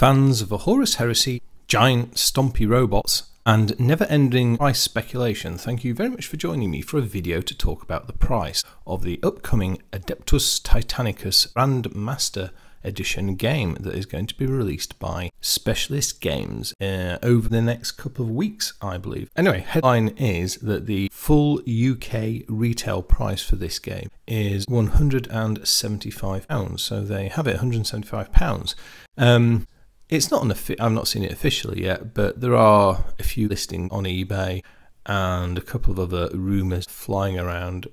Fans of a Horus Heresy, giant stompy robots, and never-ending price speculation, thank you very much for joining me for a video to talk about the price of the upcoming Adeptus Titanicus Grandmaster Edition game that is going to be released by Specialist Games over the next couple of weeks, I believe. Anyway, headline is that the full UK retail price for this game is £175, so they have it £175. It's not I've not seen it officially yet, but there are a few listings on eBay and a couple of other rumours flying around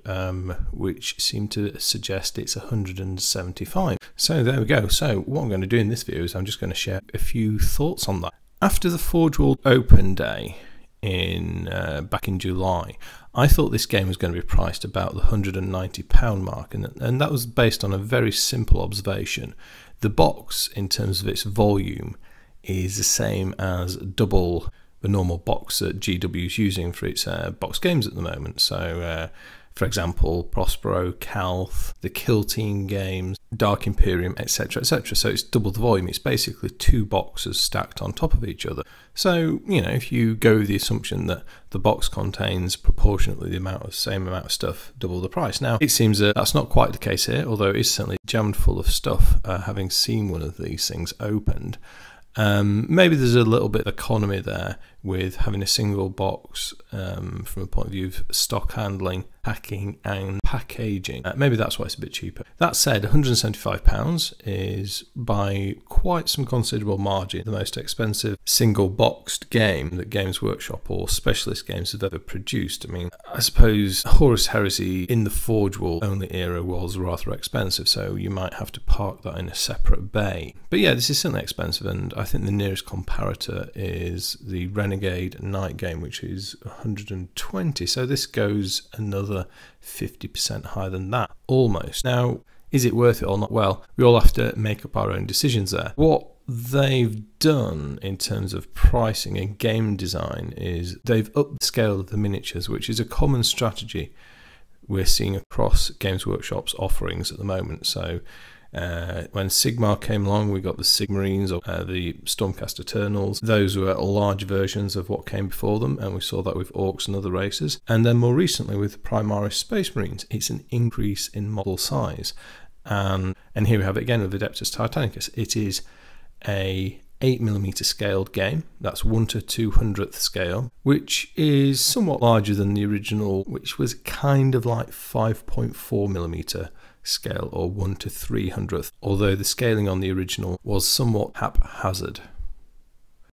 which seem to suggest it's £175. So there we go. So what I'm going to do in this video is I'm just going to share a few thoughts on that. After the Forge World Open Day back in July, I thought this game was going to be priced about the £190 mark, and that was based on a very simple observation. The box, in terms of its volume, is the same as double the normal box that GW is using for its box games at the moment. So, for example, Prospero, Calth, the Kill Team games, Dark Imperium, etc., etc. So it's double the volume. It's basically two boxes stacked on top of each other. So, you know, if you go with the assumption that the box contains proportionately the same amount of stuff, double the price. Now, it seems that that's not quite the case here, although it is certainly jammed full of stuff, having seen one of these things opened. Maybe there's a little bit of economy there with having a single box from a point of view of stock handling, packing and packaging. Maybe that's why it's a bit cheaper. That said, £175 is by quite some considerable margin the most expensive single boxed game that Games Workshop or Specialist Games have ever produced. I mean, I suppose Horus Heresy in the Forge World only era was rather expensive, so you might have to park that in a separate bay. But yeah, this is certainly expensive, and I think the nearest comparator is the Renegade Night game, which is 120. So this goes another 50% higher than that, almost. Now, is it worth it or not? Well, we all have to make up our own decisions there. What they've done in terms of pricing and game design is they've upped the scale of the miniatures, which is a common strategy we're seeing across Games Workshop's offerings at the moment. So when Sigmar came along, we got the Sigmarines, or the Stormcast Eternals. Those were large versions of what came before them, and we saw that with Orcs and other races. And then more recently with the Primaris Space Marines, it's an increase in model size. And here we have it again with Adeptus Titanicus. It is a 8mm scaled game, that's 1/200th scale, which is somewhat larger than the original, which was kind of like 5.4mm scale, or 1/300th, although the scaling on the original was somewhat haphazard.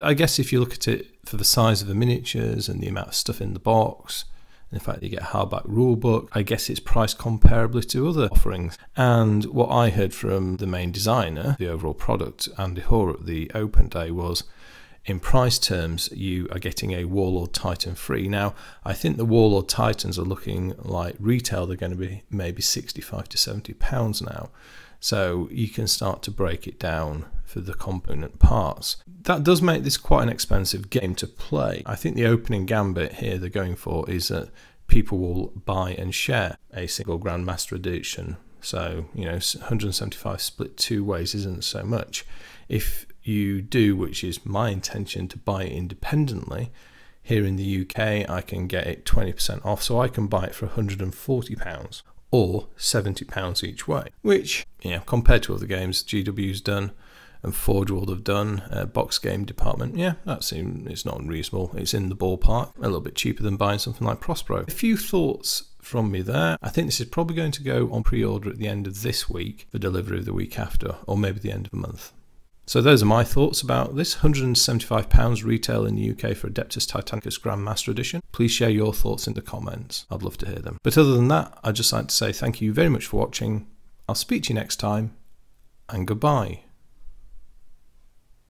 I guess if you look at it for the size of the miniatures and the amount of stuff in the box, and the fact that you get a hardback rulebook, I guess it's priced comparably to other offerings. And what I heard from the main designer, the overall product, Andy Hoare, at the open day was, in price terms, you are getting a Warlord Titan free. Now, I think the Warlord Titans are looking like retail, they're going to be maybe £65 to £70 now. So you can start to break it down for the component parts. That does make this quite an expensive game to play. I think the opening gambit here they're going for is that people will buy and share a single Grandmaster Edition. So, you know, 175 split two ways isn't so much. If you do, which is my intention, to buy it independently, here in the UK I can get it 20% off, so I can buy it for £140 or £70 each way, which, you know, compared to other games GW's done and Forge World have done, box game department, yeah, that seems, it's not unreasonable. It's in the ballpark, a little bit cheaper than buying something like Prospero. A few thoughts from me there. I think this is probably going to go on pre-order at the end of this week for delivery of the week after, or maybe the end of the month. So those are my thoughts about this. £175 retail in the UK for Adeptus Titanicus Grandmaster Edition. Please share your thoughts in the comments. I'd love to hear them. But other than that, I'd just like to say thank you very much for watching. I'll speak to you next time, and goodbye.